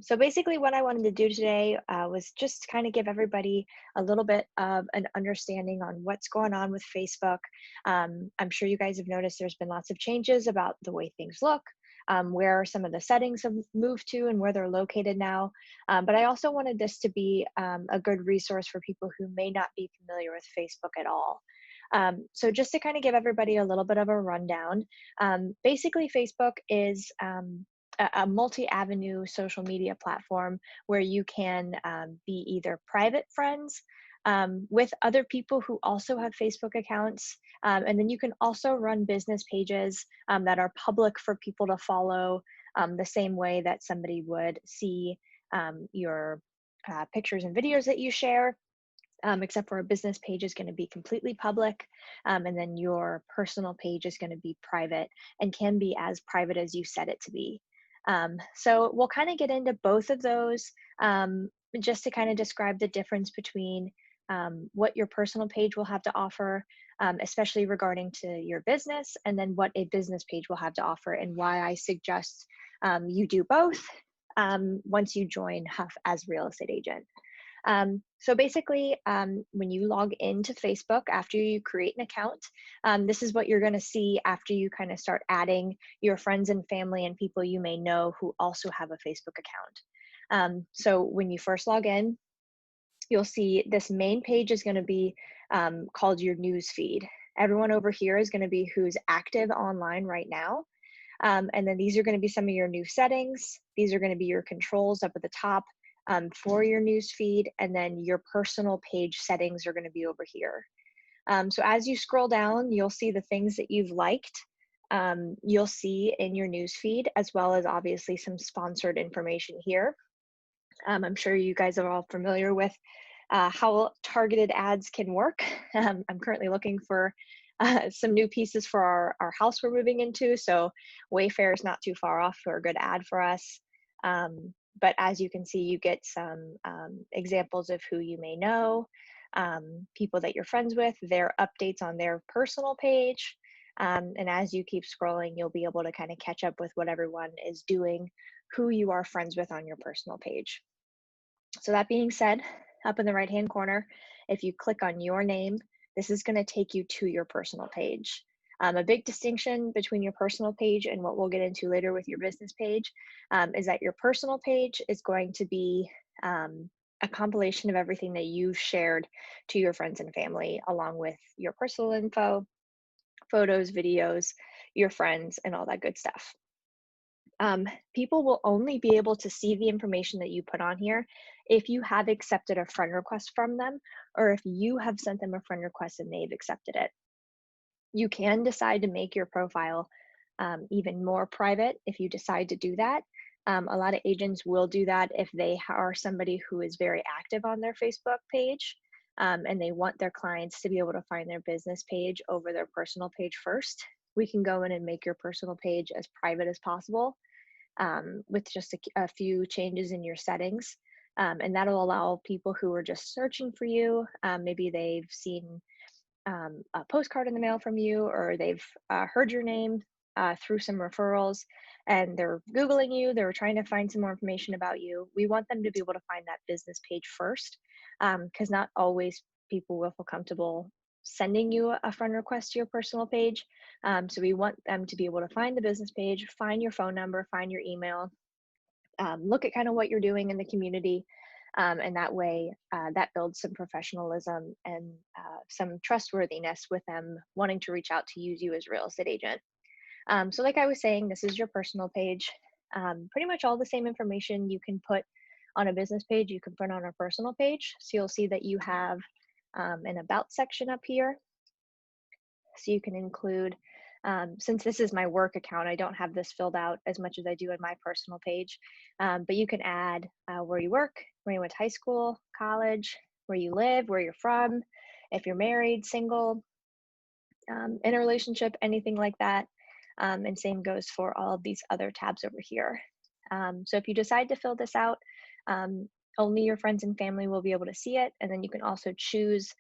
So basically, what I wanted to do today was just kind of give everybody a little bit of an understanding on what's going on with Facebook. I'm sure you guys have noticed there's been lots of changes about the way things look, where some of the settings have moved to, and where they're located now. But I also wanted this to be a good resource for people who may not be familiar with Facebook at all. So just to kind of give everybody a little bit of a rundown, basically Facebook is a multi-avenue social media platform where you can be either private friends with other people who also have Facebook accounts, and then you can also run business pages that are public for people to follow, the same way that somebody would see your pictures and videos that you share. Except for a business page is going to be completely public, and then your personal page is going to be private and can be as private as you set it to be. So we'll kind of get into both of those, just to kind of describe the difference between what your personal page will have to offer, especially regarding to your business, and then what a business page will have to offer, and why I suggest you do both once you join Huff as real estate agent. So basically, when you log into Facebook after you create an account, this is what you're going to see after you kind of start adding your friends and family and people you may know who also have a Facebook account. So when you first log in, you'll see this main page is going to be called your news feed. Everyone over here is going to be who's active online right now. And then these are going to be some of your new settings. These are going to be your controls up at the top for your news feed, and then your personal page settings are going to be over here. So as you scroll down, you'll see the things that you've liked. You'll see in your news feed, as well as obviously some sponsored information here. I'm sure you guys are all familiar with how targeted ads can work. I'm currently looking for some new pieces for our house we're moving into, so Wayfair is not too far off for a good ad for us. But as you can see, you get some examples of who you may know, people that you're friends with, their updates on their personal page. And as you keep scrolling, you'll be able to kind of catch up with what everyone is doing, who you are friends with on your personal page. So that being said, up in the right-hand corner, if you click on your name, this is going to take you to your personal page. A big distinction between your personal page and what we'll get into later with your business page is that your personal page is going to be a compilation of everything that you've shared to your friends and family, along with your personal info, photos, videos, your friends, and all that good stuff. People will only be able to see the information that you put on here if you have accepted a friend request from them, or if you have sent them a friend request and they've accepted it. You can decide to make your profile even more private if you decide to do that. A lot of agents will do that if they are somebody who is very active on their Facebook page, and they want their clients to be able to find their business page over their personal page first. We can go in and make your personal page as private as possible, with just a few changes in your settings. And that'll allow people who are just searching for you, maybe they've seen a postcard in the mail from you, or they've heard your name through some referrals, and they're Googling you, they're trying to find some more information about you. We want them to be able to find that business page first, because not always people will feel comfortable sending you a friend request to your personal page. So we want them to be able to find the business page, find your phone number, find your email, look at kind of what you're doing in the community. And that way, that builds some professionalism and some trustworthiness with them wanting to reach out to use you as a real estate agent. So like I was saying, this is your personal page. Pretty much all the same information you can put on a business page, you can put on a personal page. So you'll see that you have an about section up here. So you can include, since this is my work account, I don't have this filled out as much as I do in my personal page, but you can add where you work, where you went to high school, college, where you live, where you're from, if you're married, single, in a relationship, anything like that. And same goes for all of these other tabs over here. So if you decide to fill this out, only your friends and family will be able to see it. And then you can also choose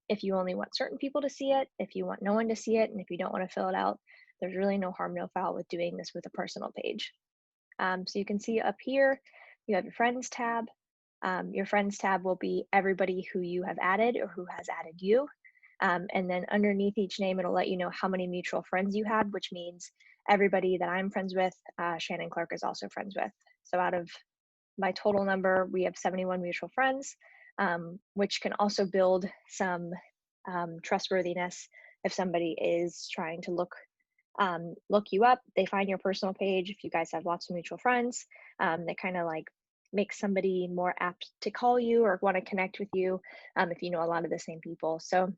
if you only want certain people to see it, if you want no one to see it, and if you don't want to fill it out. There's really no harm, no foul with doing this with a personal page. So you can see up here, you have your Friends tab. Your Friends tab will be everybody who you have added or who has added you. And then underneath each name, it'll let you know how many mutual friends you have, which means everybody that I'm friends with, Shannon Clark is also friends with. So out of my total number, we have 71 mutual friends, which can also build some trustworthiness if somebody is trying to look you up. They find your personal page. If you guys have lots of mutual friends, they kind of like make somebody more apt to call you or want to connect with you if you know a lot of the same people. So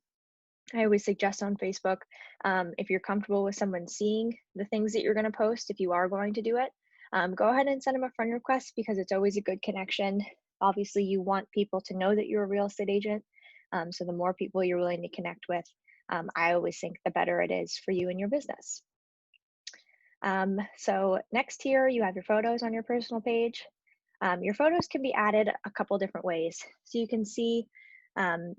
I always suggest on Facebook, if you're comfortable with someone seeing the things that you're going to post, if you are going to do it, go ahead and send them a friend request because it's always a good connection. Obviously, you want people to know that you're a real estate agent. So the more people you're willing to connect with, I always think the better it is for you and your business. So next here, you have your photos on your personal page. Your photos can be added a couple different ways. So you can see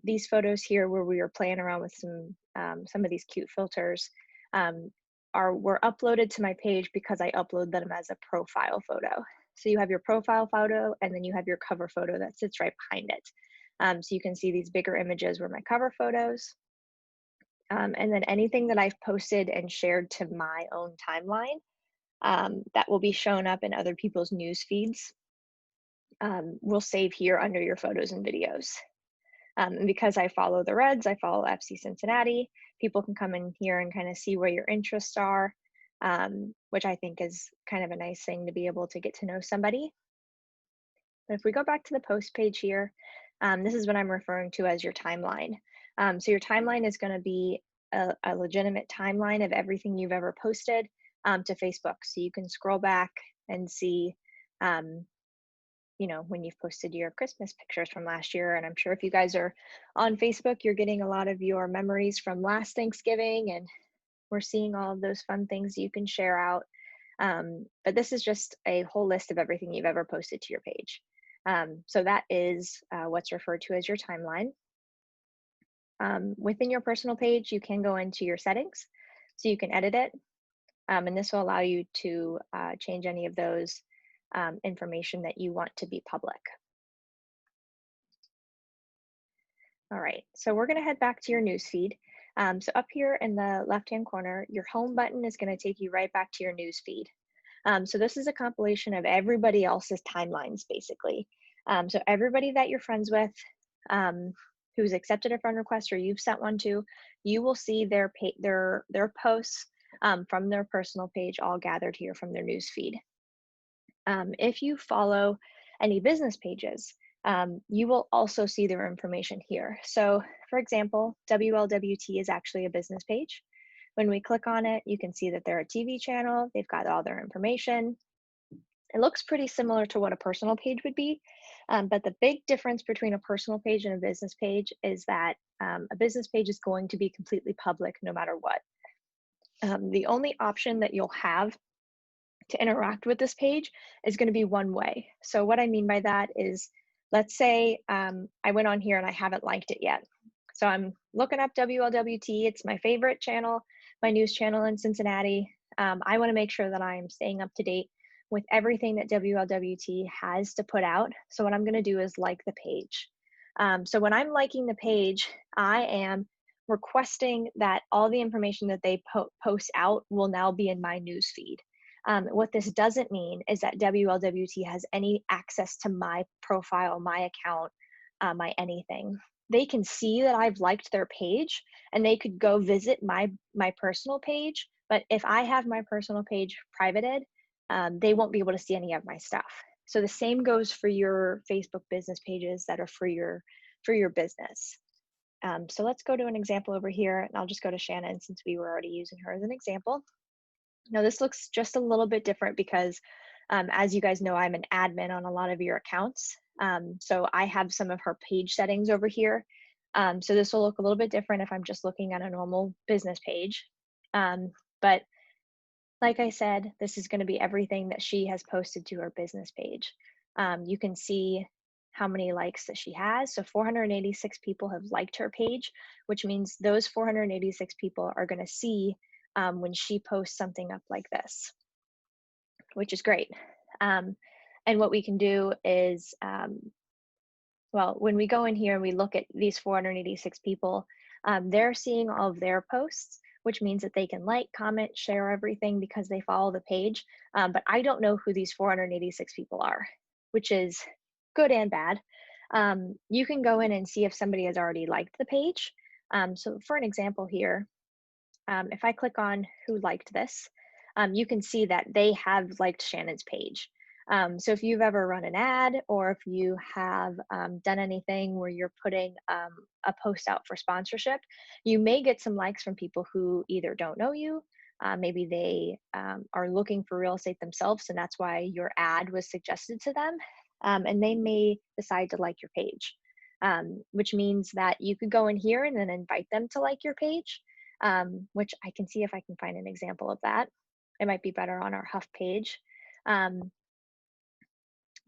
these photos here where we were playing around with some of these cute filters were uploaded to my page because I upload them as a profile photo. So you have your profile photo and then you have your cover photo that sits right behind it. So you can see these bigger images were my cover photos. And then anything that I've posted and shared to my own timeline that will be shown up in other people's news feeds will save here under your photos and videos. And because I follow the Reds, I follow FC Cincinnati, people can come in here and kind of see where your interests are, which I think is kind of a nice thing to be able to get to know somebody. But if we go back to the post page here, this is what I'm referring to as your timeline. So your timeline is going to be a legitimate timeline of everything you've ever posted to Facebook. So you can scroll back and see you know, when you've posted your Christmas pictures from last year. And I'm sure if you guys are on Facebook, you're getting a lot of your memories from last Thanksgiving, and we're seeing all of those fun things you can share out. But this is just a whole list of everything you've ever posted to your page. So that is what's referred to as your timeline. Within your personal page, you can go into your settings, so you can edit it. And this will allow you to change any of those information that you want to be public. All right, so we're gonna head back to your newsfeed. So up here in the left-hand corner, your home button is gonna take you right back to your newsfeed. So this is a compilation of everybody else's timelines, basically. So everybody that you're friends with, who's accepted a friend request or you've sent one to, you will see their posts from their personal page all gathered here from their newsfeed. If you follow any business pages, you will also see their information here. So for example, WLWT is actually a business page. When we click on it, you can see that they're a TV channel. They've got all their information. It looks pretty similar to what a personal page would be, but the big difference between a personal page and a business page is that a business page is going to be completely public no matter what. The only option that you'll have to interact with this page is going to be one way. So what I mean by that is, let's say I went on here and I haven't liked it yet. So I'm looking up WLWT. It's my favorite channel, my news channel in Cincinnati. I want to make sure that I'm staying up to date with everything that WLWT has to put out. So what I'm going to do is like the page. So when I'm liking the page, I am requesting that all the information that they post out will now be in my news feed. What this doesn't mean is that WLWT has any access to my profile, my account, my anything. They can see that I've liked their page and they could go visit my personal page. But if I have my personal page privated, they won't be able to see any of my stuff. So the same goes for your Facebook business pages that are for your business. So let's go to an example over here, and I'll just go to Shannon since we were already using her as an example. Now this looks just a little bit different because as you guys know, I'm an admin on a lot of your accounts. So I have some of her page settings over here. So this will look a little bit different if I'm just looking at a normal business page. But like I said, this is going to be everything that she has posted to her business page. You can see how many likes that she has. So 486 people have liked her page, which means those 486 people are going to see when she posts something up like this, which is great. Um, and what we can do is, well, when we go in here and we look at these 486 people, they're seeing all of their posts, which means that they can like, comment, share everything because they follow the page. But I don't know who these 486 people are, which is good and bad. You can go in and see if somebody has already liked the page. So for an example here, if I click on who liked this, you can see that they have liked Shannon's page. So if you've ever run an ad or if you have done anything where you're putting a post out for sponsorship, you may get some likes from people who either don't know you, maybe they are looking for real estate themselves, and that's why your ad was suggested to them, and they may decide to like your page, which means that you could go in here and then invite them to like your page, which I can see if I can find an example of that. It might be better on our Huff page. Um,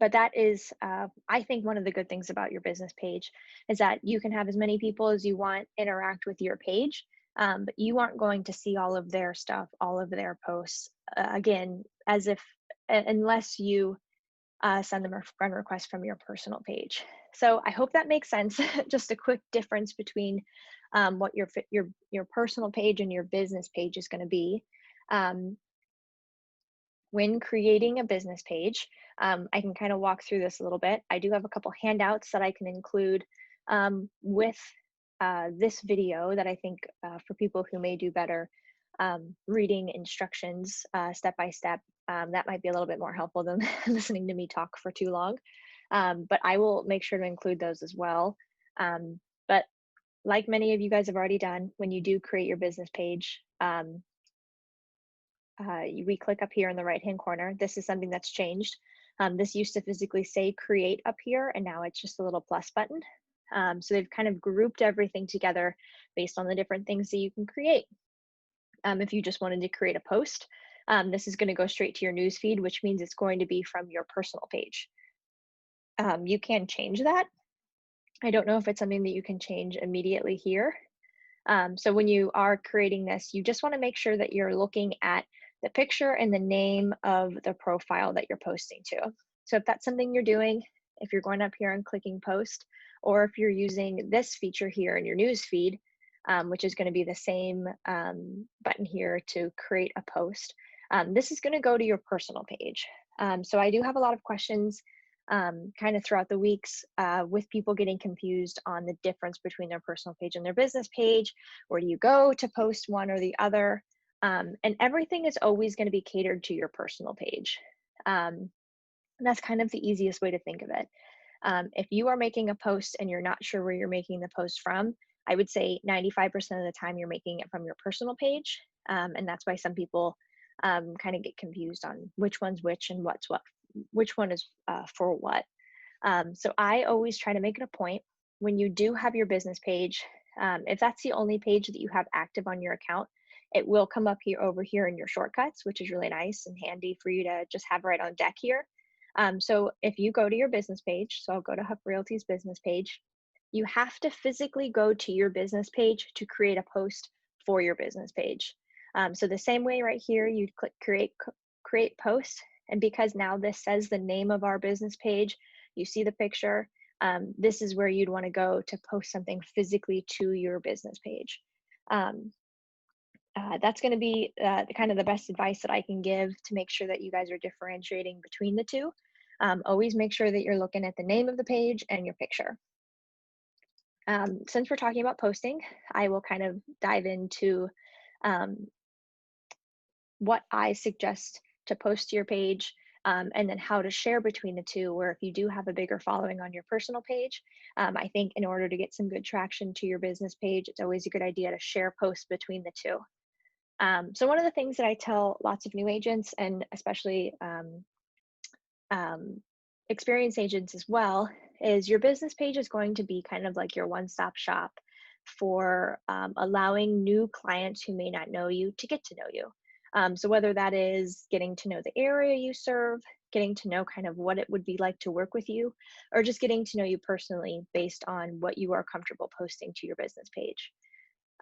but that is, I think, one of the good things about your business page is that you can have as many people as you want interact with your page, but you aren't going to see all of their stuff, all of their posts, again, as if, unless you send them a friend request from your personal page. So I hope that makes sense. Just a quick difference between what your personal page and your business page is going to be. Um, when creating a business page, I can kind of walk through this a little bit. I do have a couple handouts that I can include with this video that I think for people who may do better reading instructions step by step, that might be a little bit more helpful than listening to me talk for too long. But I will make sure to include those as well. But like many of you guys have already done, when you do create your business page, we click up here in the right hand corner. This is something that's changed. This used to physically say create up here, and now it's just a little plus button. So they've kind of grouped everything together based on the different things that you can create. If you just wanted to create a post, this is going to go straight to your news feed, which means it's going to be from your personal page. You can change that. I don't know if it's something that you can change immediately here. So when you are creating this, you just want to make sure that you're looking at the picture and the name of the profile that you're posting to. So if that's something you're doing, if you're going up here and clicking post, or if you're using this feature here in your news feed, which is going to be the same button here to create a post, this is going to go to your personal page. So I do have a lot of questions kind of throughout the weeks with people getting confused on the difference between their personal page and their business page. Where do you go to post one or the other? And everything is always going to be catered to your personal page. And that's kind of the easiest way to think of it. If you are making a post and you're not sure where you're making the post from, I would say 95% of the time you're making it from your personal page. And that's why some people kind of get confused on which one's which and what's what, which one is for what. So I always try to make it a point when you do have your business page, if that's the only page that you have active on your account, it will come up here over here in your shortcuts, which is really nice and handy for you to just have right on deck here. So if you go to your business page, so I'll go to Huff Realty's business page, you have to physically go to your business page to create a post for your business page. So the same way right here, you'd click create post. And because now this says the name of our business page, you see the picture, this is where you'd want to go to post something physically to your business page. That's going to be kind of the best advice that I can give to make sure that you guys are differentiating between the two. Always make sure that you're looking at the name of the page and your picture. Since we're talking about posting, I will kind of dive into what I suggest to post to your page, and then how to share between the two, where if you do have a bigger following on your personal page, I think in order to get some good traction to your business page, it's always a good idea to share posts between the two. So one of the things that I tell lots of new agents, and especially experienced agents as well, is your business page is going to be kind of like your one-stop shop for allowing new clients who may not know you to get to know you. So whether that is getting to know the area you serve, getting to know kind of what it would be like to work with you, or just getting to know you personally based on what you are comfortable posting to your business page.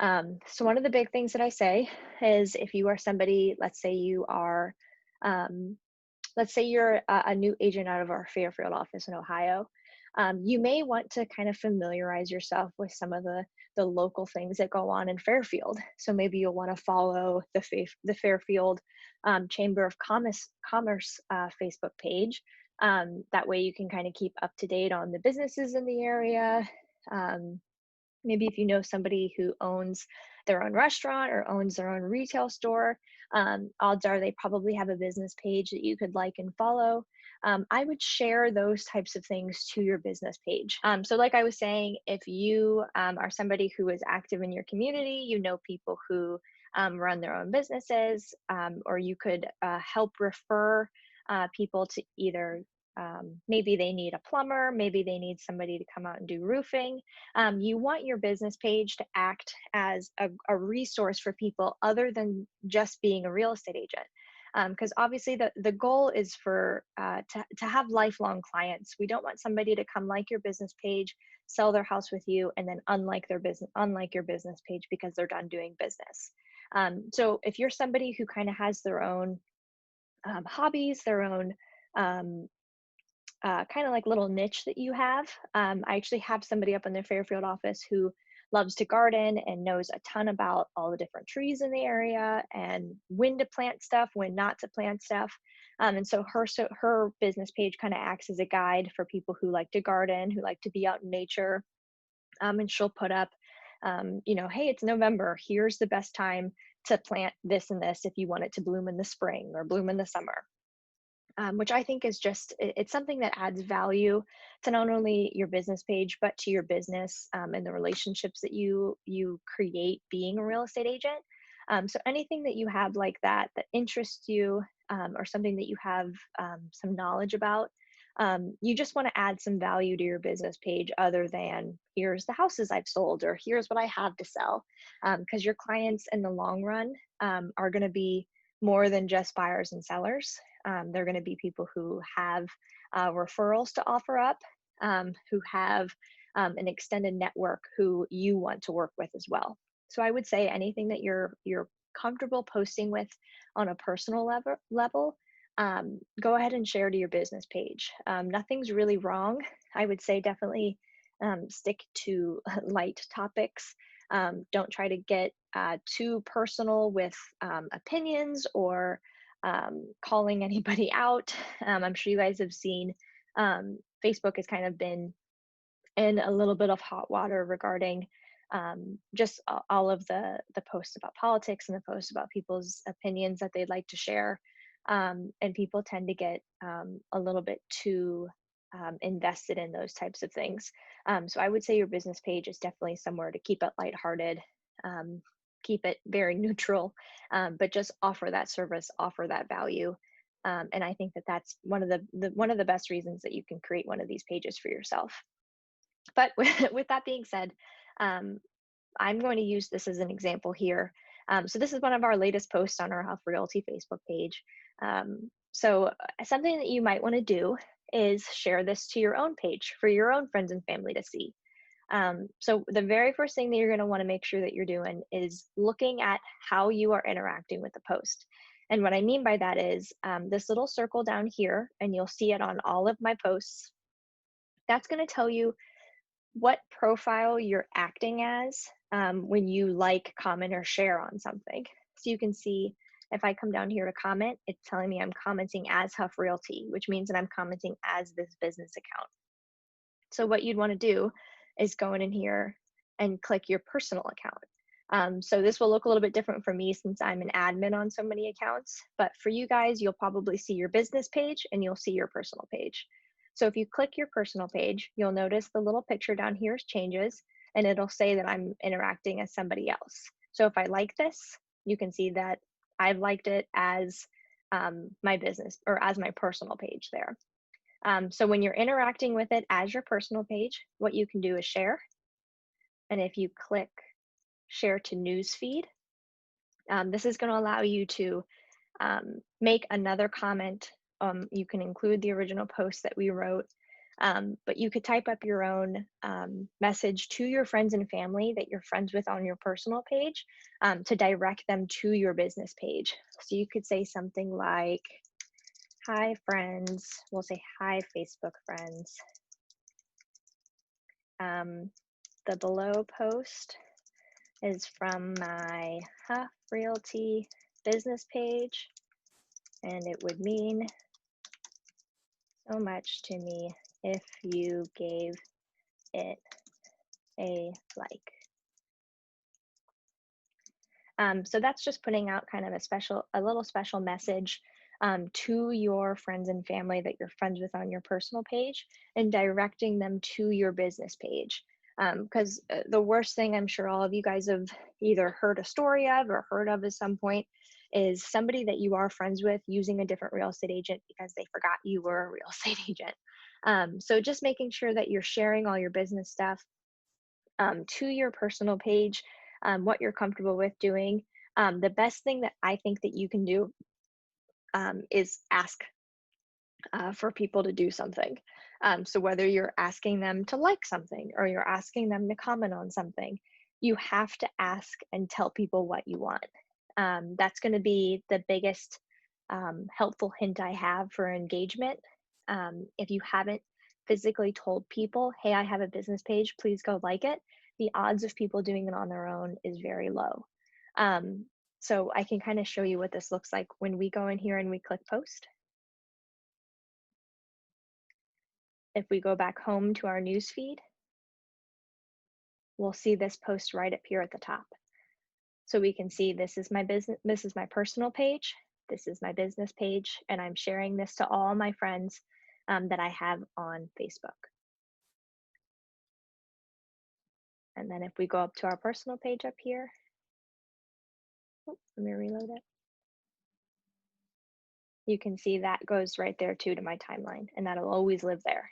So one of the big things that I say is if you are somebody, let's say you are let's say you're a new agent out of our Fairfield office in Ohio. You may want to kind of familiarize yourself with some of the local things that go on in Fairfield. So maybe you'll want to follow the Fairfield Chamber of Commerce Facebook page. That way you can kind of keep up to date on the businesses in the area. Um, Maybe if you know somebody who owns their own restaurant or owns their own retail store, odds are they probably have a business page that you could like and follow. I would share those types of things to your business page. So like I was saying, if you are somebody who is active in your community, you know people who run their own businesses, or you could help refer people to either maybe they need a plumber, maybe they need somebody to come out and do roofing. You want your business page to act as a resource for people other than just being a real estate agent. Because obviously the goal is for to have lifelong clients. We don't want somebody to come like your business page, sell their house with you, and then unlike your business page because they're done doing business. So if you're somebody who kind of has their own hobbies, their own kind of like little niche that you have. I actually have somebody up in the Fairfield office who loves to garden and knows a ton about all the different trees in the area and when to plant stuff, when not to plant stuff. And so her business page kind of acts as a guide for people who like to garden, who like to be out in nature. And she'll put up, hey, it's November. Here's the best time to plant this and this if you want it to bloom in the spring or bloom in the summer. Which I think is it's something that adds value to not only your business page, but to your business and the relationships that you create being a real estate agent. So anything that you have like that interests you, or something that you have some knowledge about, you just want to add some value to your business page other than here's the houses I've sold or here's what I have to sell. Because your clients in the long run are going to be more than just buyers and sellers. They're going to be people who have referrals to offer up, who have an extended network who you want to work with as well. So I would say anything that you're comfortable posting with on a personal level, go ahead and share to your business page. Nothing's really wrong. I would say definitely stick to light topics. Don't try to get too personal with opinions or calling anybody out. I'm sure you guys have seen Facebook has kind of been in a little bit of hot water regarding just all of the posts about politics and the posts about people's opinions that they'd like to share. And people tend to get a little bit too invested in those types of things. So I would say your business page is definitely somewhere to keep it lighthearted, keep it very neutral, but just offer that service, offer that value. And I think that that's one of the best reasons that you can create one of these pages for yourself. But with that being said, um, I'm going to use this as an example here. So this is one of our latest posts on our Huff Realty Facebook page. Something that you might want to do is share this to your own page for your own friends and family to see. So the very first thing that you're going to want to make sure that you're doing is looking at how you are interacting with the post. And what I mean by that is this little circle down here, and you'll see it on all of my posts. That's going to tell you what profile you're acting as when you like, comment, or share on something. So you can see if I come down here to comment, it's telling me I'm commenting as Huff Realty, which means that I'm commenting as this business account. So what you'd want to do is go in here and click your personal account. So this will look a little bit different for me since I'm an admin on so many accounts, but for you guys, you'll probably see your business page and you'll see your personal page. So if you click your personal page, you'll notice the little picture down here changes and it'll say that I'm interacting as somebody else. So if I like this, you can see that I've liked it as my business or as my personal page there. So when you're interacting with it as your personal page, what you can do is share. And if you click share to newsfeed, this is going to allow you to make another comment. You can include the original post that we wrote, but you could type up your own message to your friends and family that you're friends with on your personal page to direct them to your business page. So you could say something like, Hi, friends. We'll say hi, Facebook friends. Um, the below post is from my Realty business page, and it would mean so much to me if you gave it a like. So that's just putting out kind of a little special message to your friends and family that you're friends with on your personal page and directing them to your business page. Because the worst thing I'm sure all of you guys have either heard a story of or heard of at some point is somebody that you are friends with using a different real estate agent because they forgot you were a real estate agent. So just making sure that you're sharing all your business stuff to your personal page, what you're comfortable with doing. The best thing that I think that you can do is ask for people to do something. So whether you're asking them to like something or you're asking them to comment on something, you have to ask and tell people what you want. That's going to be the biggest helpful hint I have for engagement. If you haven't physically told people, hey, I have a business page, please go like it, the odds of people doing it on their own is very low. Um, so I can kind of show you what this looks like when we go in here and we click post. If we go back home to our news feed, we'll see this post right up here at the top. So we can see this is my business, this is my personal page, this is my business page, and I'm sharing this to all my friends that I have on Facebook. And then if we go up to our personal page up here, let me reload it. You can see that goes right there too to my timeline, and that'll always live there.